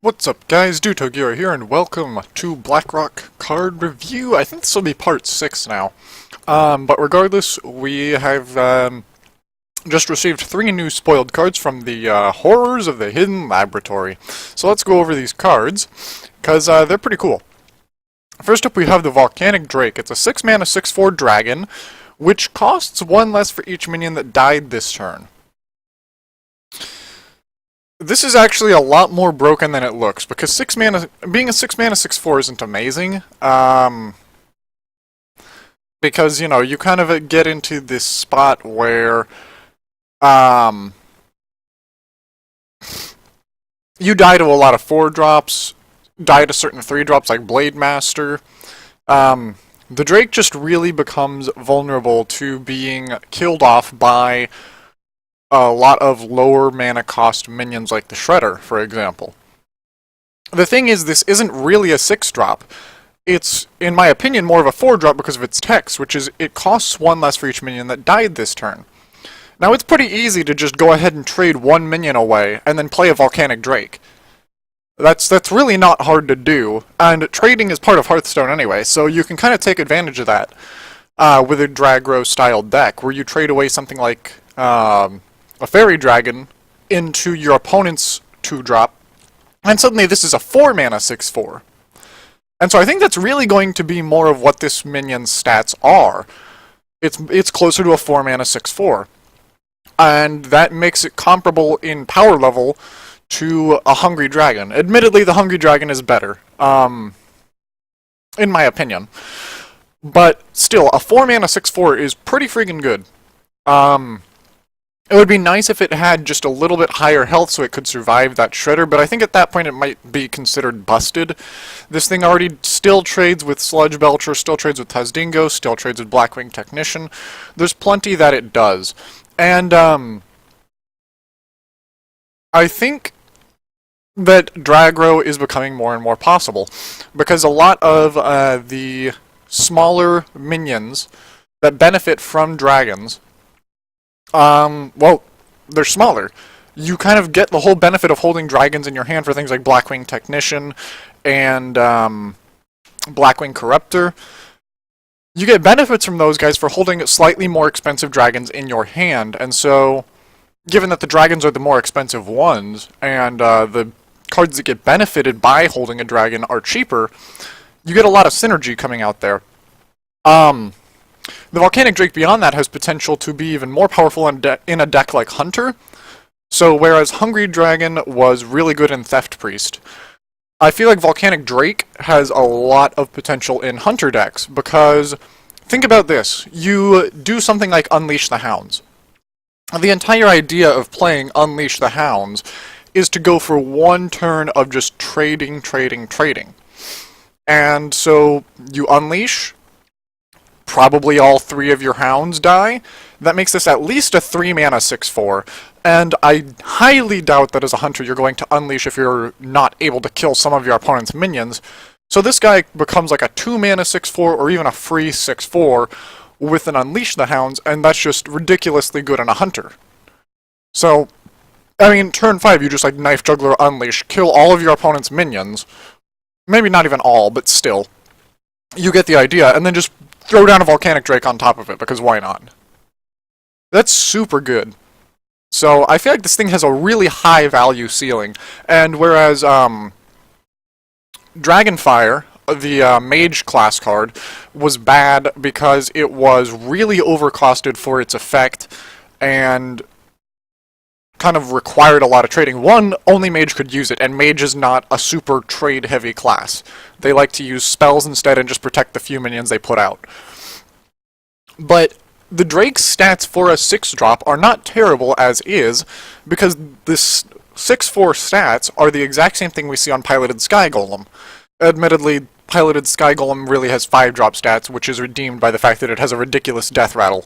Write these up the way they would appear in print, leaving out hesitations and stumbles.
What's up guys, Dutogiraikonoka here and welcome to Blackrock card review. I think this will be part 6 now. But regardless, we have just received 3 new spoiled cards from the Horrors of the Hidden Laboratory. So let's go over these cards, because they're pretty cool. First up we have the Volcanic Drake. It's a 6-mana 6/4 dragon, which costs 1 less for each minion that died this turn. This is actually a lot more broken than it looks, because being a 6-mana 6/4 isn't amazing. Because, you know, you kind of get into this spot where, you die to a lot of 4-drops, die to certain 3-drops like Blade Master. The Drake just really becomes vulnerable to being killed off by a lot of lower mana cost minions like the Shredder, for example. The thing is, this isn't really a 6-drop. It's, in my opinion, more of a 4-drop because of its text, which is it costs 1 less for each minion that died this turn. Now, it's pretty easy to just go ahead and trade 1 minion away and then play a Volcanic Drake. That's really not hard to do, and trading is part of Hearthstone anyway, so you can kind of take advantage of that with a Dragro-style deck, where you trade away something like a Fairy Dragon into your opponent's 2-drop, and suddenly this is a 4-mana 6/4. And so I think that's really going to be more of what this minion's stats are. It's closer to a 4-mana 6/4. And that makes it comparable in power level to a Hungry Dragon. Admittedly, the Hungry Dragon is better, in my opinion. But still, a 4-mana 6/4 is pretty friggin' good. It would be nice if it had just a little bit higher health so it could survive that Shredder, but I think at that point it might be considered busted. This thing already still trades with Sludge Belcher, still trades with Tazdingo, still trades with Blackwing Technician. There's plenty that it does. And, I think that Dragro is becoming more and more possible, because a lot of the smaller minions that benefit from dragons, well, they're smaller. You kind of get the whole benefit of holding dragons in your hand for things like Blackwing Technician and Blackwing Corruptor. You get benefits from those guys for holding slightly more expensive dragons in your hand, and so, given that the dragons are the more expensive ones, and the cards that get benefited by holding a dragon are cheaper, you get a lot of synergy coming out there. The Volcanic Drake beyond that has potential to be even more powerful in a deck like Hunter. So whereas Hungry Dragon was really good in Theft Priest, I feel like Volcanic Drake has a lot of potential in Hunter decks, because think about this. You do something like Unleash the Hounds. The entire idea of playing Unleash the Hounds is to go for 1 turn of just trading. And so you unleash, probably all 3 of your hounds die. That makes this at least a 3-mana 6/4, and I highly doubt that as a hunter you're going to unleash if you're not able to kill some of your opponent's minions. So this guy becomes like a 2-mana 6/4 or even a free 6/4 with an Unleash the Hounds, and that's just ridiculously good in a hunter. So, I mean, turn 5 you just like Knife Juggler Unleash, kill all of your opponent's minions. Maybe not even all, but still. You get the idea, and then just throw down a Volcanic Drake on top of it, because why not? That's super good. So, I feel like this thing has a really high value ceiling, and whereas, Dragonfire, the Mage class card, was bad because it was really overcosted for its effect, and kind of required a lot of trading. One, only Mage could use it, and Mage is not a super trade-heavy class. They like to use spells instead and just protect the few minions they put out. But the Drake's stats for a 6-drop are not terrible as is, because this 6/4 stats are the exact same thing we see on Piloted Sky Golem. Admittedly, Piloted Sky Golem really has 5-drop stats, which is redeemed by the fact that it has a ridiculous death rattle.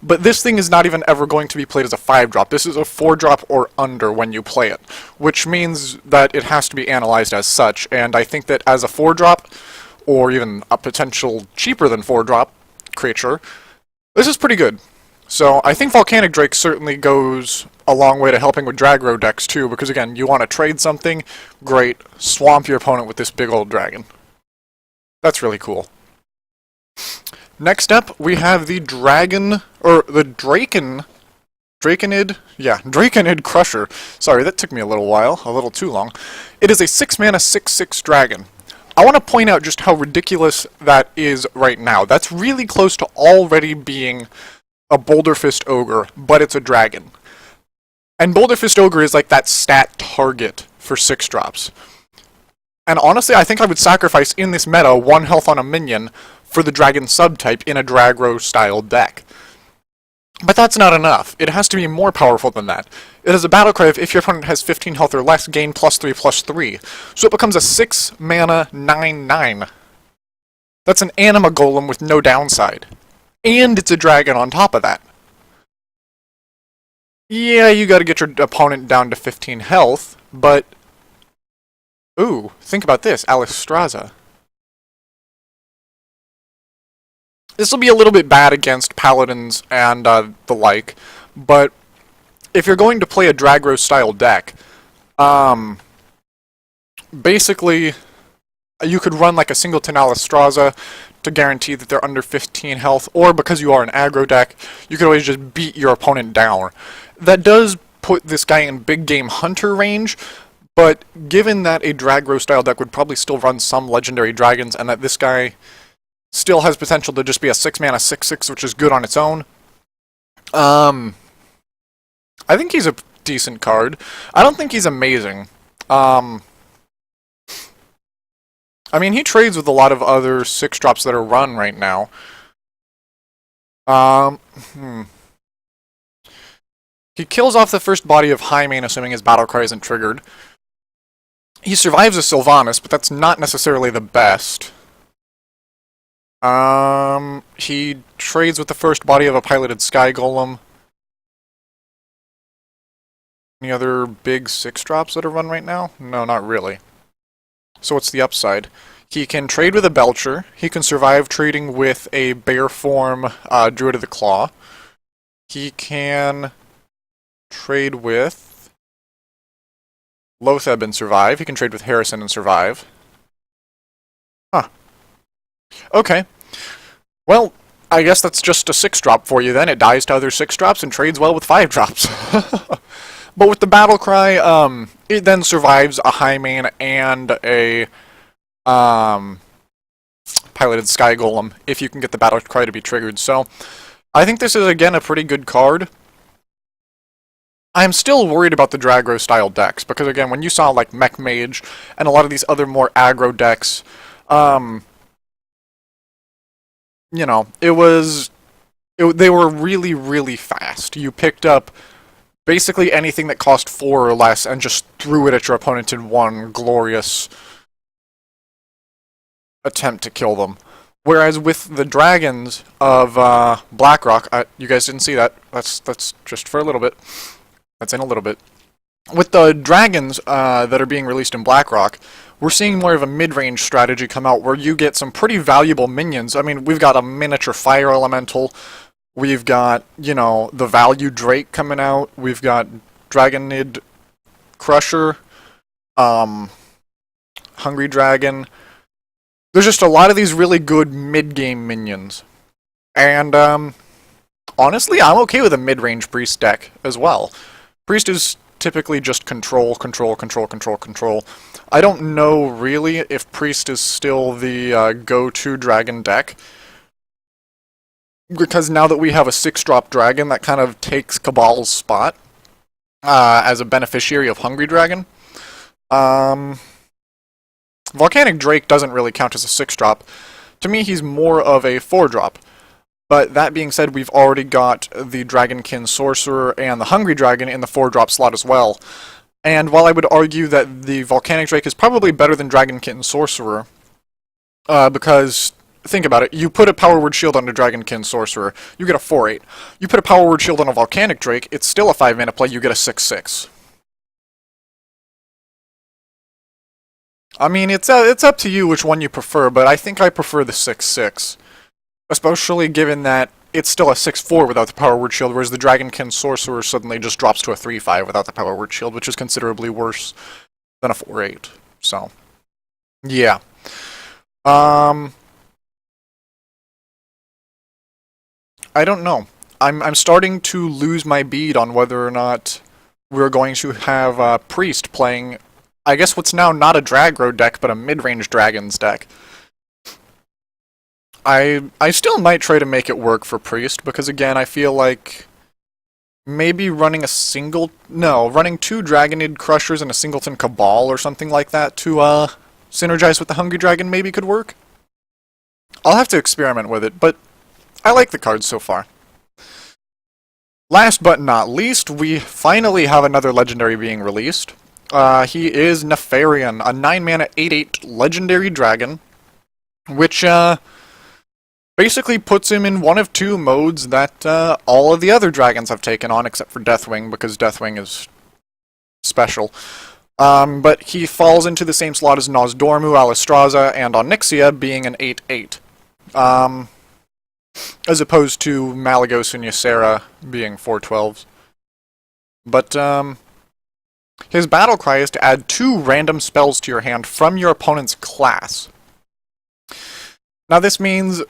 But this thing is not even ever going to be played as a 5-drop. This is a 4-drop or under when you play it, which means that it has to be analyzed as such, and I think that as a 4-drop, or even a potential cheaper than 4-drop creature, this is pretty good. So I think Volcanic Drake certainly goes a long way to helping with Dragro decks too, because again, you want to trade something, great, swamp your opponent with this big old dragon. That's really cool. Next up, we have the Draconid Crusher. Sorry, that took me a little while, a little too long. It is a 6-mana 6/6 dragon. I want to point out just how ridiculous that is right now. That's really close to already being a Boulder Fist Ogre, but it's a dragon. And Boulder Fist Ogre is like that stat target for 6-drops. And honestly, I think I would sacrifice in this meta 1 health on a minion for the dragon subtype in a Dragro style deck. But that's not enough. It has to be more powerful than that. It has a battle cry of if your opponent has 15 health or less, gain +3/+3. So it becomes a 6-mana 9/9. That's an anima golem with no downside. And it's a dragon on top of that. Yeah, you gotta get your opponent down to 15 health, but... Ooh, think about this, Alistraza. This will be a little bit bad against paladins and the like, but if you're going to play a Dragro-style deck, basically, you could run like a singleton Alistraza to guarantee that they're under 15 health, or because you are an aggro deck, you could always just beat your opponent down. That does put this guy in big game hunter range, but given that a Dragro-style deck would probably still run some legendary dragons, and that this guy still has potential to just be a 6-mana 6/6, which is good on its own. I think he's a decent card. I don't think he's amazing. I mean, he trades with a lot of other 6-drops that are run right now. He kills off the first body of Highmane, assuming his battle cry isn't triggered. He survives a Sylvanas, but that's not necessarily the best. He trades with the first body of a piloted Sky Golem. Any other big 6-drops that are run right now? No, not really. So what's the upside? He can trade with a Belcher. He can survive trading with a Bear form Druid of the Claw. He can trade with Lotheb and survive. He can trade with Harrison and survive. Huh. Okay. Well, I guess that's just a 6-drop for you then. It dies to other 6-drops and trades well with 5-drops. But with the battle cry, it then survives a Highmane and a piloted Sky Golem if you can get the battle cry to be triggered. So I think this is again a pretty good card. I'm still worried about the Dragro style decks because again, when you saw like Mech Mage and a lot of these other more aggro decks, you know, they were really, really fast. You picked up basically anything that cost 4 or less and just threw it at your opponent in one glorious attempt to kill them. Whereas with the dragons of Blackrock, you guys didn't see that. That's just for a little bit. That's in a little bit. With the dragons that are being released in Blackrock, we're seeing more of a mid-range strategy come out where you get some pretty valuable minions. I mean, we've got a miniature fire elemental. We've got, you know, the value Drake coming out. We've got Dragonid Crusher, Hungry Dragon. There's just a lot of these really good mid-game minions. And, honestly, I'm okay with a mid-range Priest deck as well. Priest is typically just control, control, control, control, control. I don't know, really, if Priest is still the go-to dragon deck. Because now that we have a 6-drop dragon, that kind of takes Cabal's spot as a beneficiary of Hungry Dragon. Volcanic Drake doesn't really count as a 6-drop. To me, he's more of a 4-drop. But that being said, we've already got the Dragonkin Sorcerer and the Hungry Dragon in the 4-drop slot as well. And while I would argue that the Volcanic Drake is probably better than Dragonkin Sorcerer, because, think about it, you put a Power Word Shield on a Dragonkin Sorcerer, you get a 4/8. You put a Power Word Shield on a Volcanic Drake, it's still a 5-mana play, you get a 6/6. I mean, it's up to you which one you prefer, but I think I prefer the 6/6. Especially given that it's still a 6-4 without the Power Word Shield, whereas the Dragonkin Sorcerer suddenly just drops to a 3-5 without the Power Word Shield, which is considerably worse than a 4-8. So, yeah. I don't know. I'm starting to lose my bead on whether or not we're going to have Priest playing, I guess what's now not a Dragro deck, but a mid-range Dragons deck. I still might try to make it work for Priest, because again, I feel like maybe running running 2 Dragonid Crushers and a Singleton Cabal or something like that to synergize with the Hungry Dragon maybe could work. I'll have to experiment with it, but I like the cards so far. Last but not least, we finally have another legendary being released. He is Nefarian, a 9-mana 8/8 legendary dragon, which basically puts him in one of 2 modes that all of the other dragons have taken on, except for Deathwing, because Deathwing is special. But he falls into the same slot as Nozdormu, Alistraza, and Onyxia, being an 8/8. As opposed to Malygos and Ysera being 4/12s. But, his battle cry is to add 2 random spells to your hand from your opponent's class. Now this means,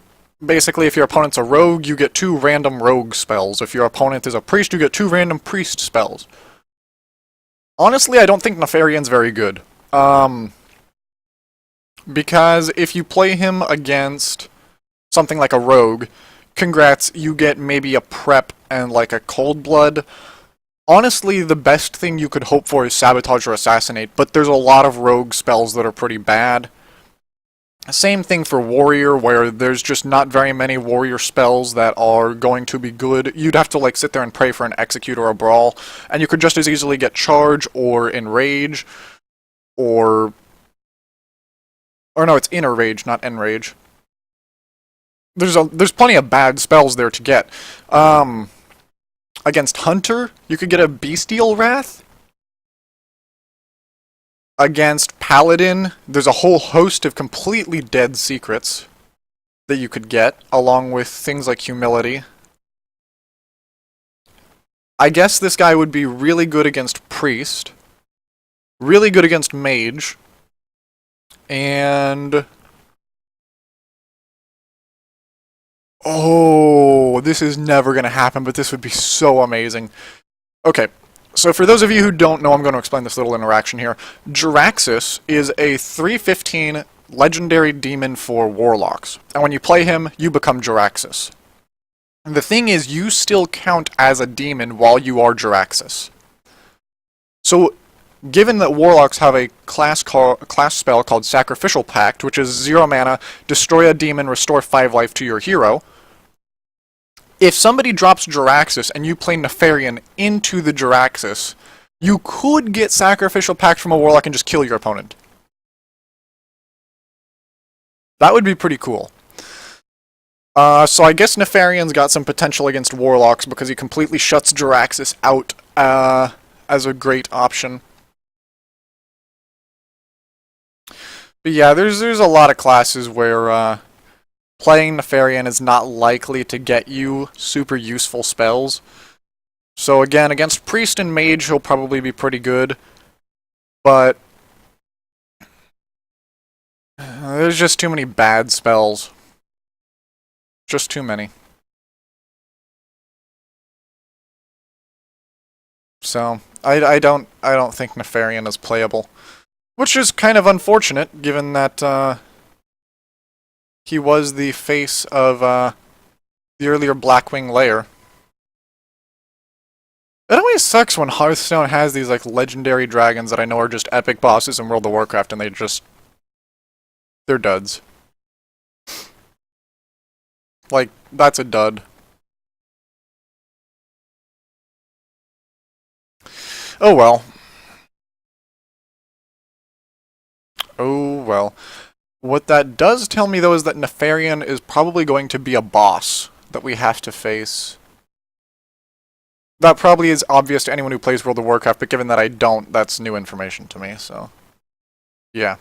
basically, if your opponent's a rogue, you get 2 random rogue spells. If your opponent is a priest, you get 2 random priest spells. Honestly, I don't think Nefarian's very good. Because if you play him against something like a rogue, congrats, you get maybe a prep and like a cold blood. Honestly, the best thing you could hope for is sabotage or assassinate, but there's a lot of rogue spells that are pretty bad. Same thing for warrior, where there's just not very many warrior spells that are going to be good. You'd have to like sit there and pray for an execute or a brawl, and you could just as easily get charge or enrage, or no, it's inner rage, not enrage. There's plenty of bad spells there to get. Against Hunter, you could get a Bestial Wrath. Against Paladin, there's a whole host of completely dead secrets that you could get, along with things like Humility. I guess this guy would be really good against Priest, really good against Mage, and... oh, this is never going to happen, but this would be so amazing. Okay, so for those of you who don't know, I'm going to explain this little interaction here. Jaraxxus is a 3/15 legendary demon for Warlocks, and when you play him, you become Jaraxxus. The thing is, you still count as a demon while you are Jaraxxus. So, given that Warlocks have a class spell called Sacrificial Pact, which is 0 mana, destroy a demon, restore 5 life to your hero, if somebody drops Jaraxxus and you play Nefarian into the Jaraxxus, you could get Sacrificial Pact from a Warlock and just kill your opponent. That would be pretty cool. So I guess Nefarian's got some potential against Warlocks because he completely shuts Jaraxxus out as a great option. But yeah, there's a lot of classes where playing Nefarian is not likely to get you super useful spells. So again, against Priest and Mage, he'll probably be pretty good. But there's just too many bad spells. Just too many. So I don't think Nefarian is playable. Which is kind of unfortunate, given that he was the face of the earlier Blackwing layer. It always sucks when Hearthstone has these like legendary dragons that I know are just epic bosses in World of Warcraft, and they're duds. Like, that's a dud. Oh well. Oh well. What that does tell me, though, is that Nefarian is probably going to be a boss that we have to face. That probably is obvious to anyone who plays World of Warcraft, but given that I don't, that's new information to me, so... yeah.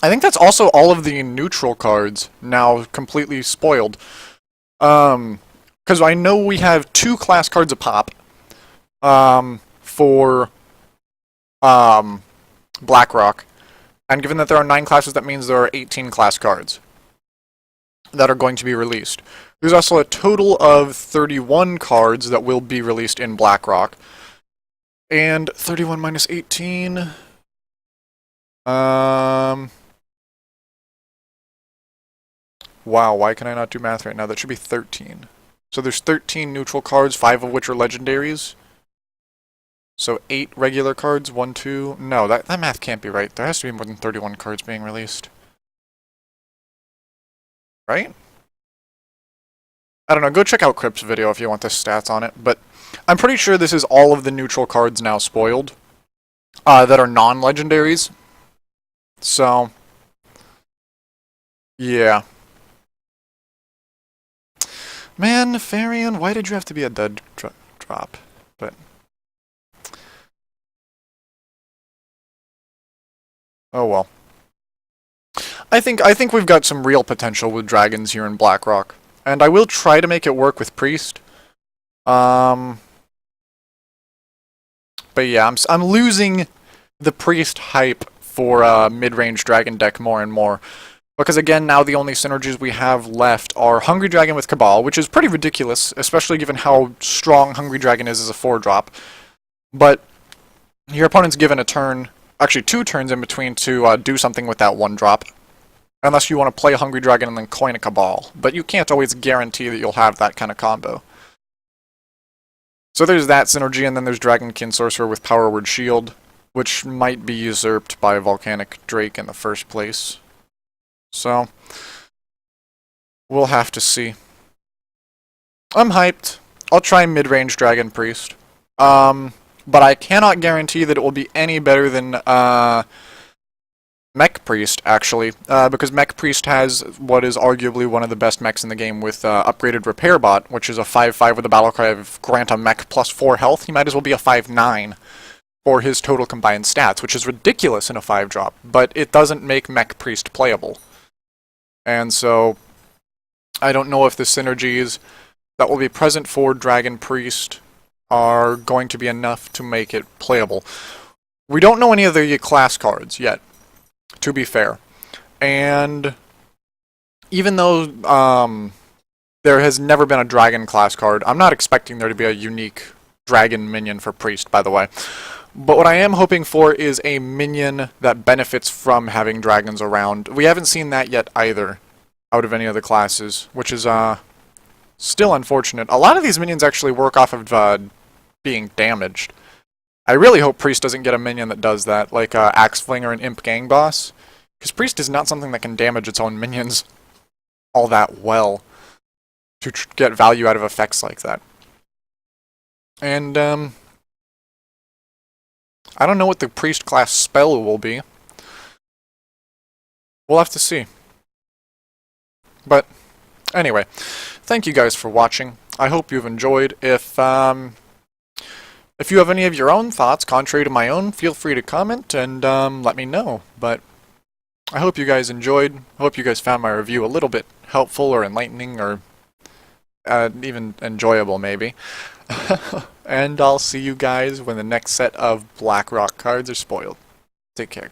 I think that's also all of the neutral cards now completely spoiled. because I know we have 2 class cards a pop for Blackrock, and given that there are 9 classes, that means there are 18 class cards that are going to be released. There's also a total of 31 cards that will be released in Blackrock. And 31 minus 18... Wow, why can I not do math right now? That should be 13. So there's 13 neutral cards, 5 of which are legendaries. So 8 regular cards, 1, 2... No, that math can't be right. There has to be more than 31 cards being released. Right? I don't know, go check out Crip's video if you want the stats on it, but I'm pretty sure this is all of the neutral cards now spoiled that are non-legendaries. So, yeah. Man, Nefarian, why did you have to be a dead drop? But oh well. I think we've got some real potential with dragons here in Blackrock, and I will try to make it work with Priest. But yeah, I'm losing the Priest hype for mid-range dragon deck more and more. Because again, now the only synergies we have left are Hungry Dragon with Cabal, which is pretty ridiculous, especially given how strong Hungry Dragon is as a 4-drop. But your opponent's given a turn, actually 2 turns in between to do something with that 1-drop. Unless you want to play Hungry Dragon and then coin a Cabal. But you can't always guarantee that you'll have that kind of combo. So there's that synergy, and then there's Dragonkin Sorcerer with Power Word Shield, which might be usurped by Volcanic Drake in the first place. So, we'll have to see. I'm hyped. I'll try mid-range Dragon Priest. But I cannot guarantee that it will be any better than Mech Priest, actually. Because Mech Priest has what is arguably one of the best mechs in the game with upgraded Repair Bot, which is a 5-5 with a battle cry of grant a mech plus 4 health. He might as well be a 5-9 for his total combined stats, which is ridiculous in a 5-drop, but it doesn't make Mech Priest playable. And so, I don't know if the synergies that will be present for Dragon Priest are going to be enough to make it playable. We don't know any of the class cards yet, to be fair. And even though there has never been a Dragon class card, I'm not expecting there to be a unique Dragon minion for Priest, by the way. But what I am hoping for is a minion that benefits from having dragons around. We haven't seen that yet either, out of any of the classes, which is still unfortunate. A lot of these minions actually work off of being damaged. I really hope Priest doesn't get a minion that does that, like Axe Flinger and Imp Gang Boss, because Priest is not something that can damage its own minions all that well to get value out of effects like that. And, I don't know what the Priest class spell will be. We'll have to see. But, anyway, thank you guys for watching. I hope you've enjoyed. If you have any of your own thoughts, contrary to my own, feel free to comment and let me know. But I hope you guys enjoyed. I hope you guys found my review a little bit helpful or enlightening or even enjoyable, maybe. And I'll see you guys when the next set of Blackrock cards are spoiled. Take care.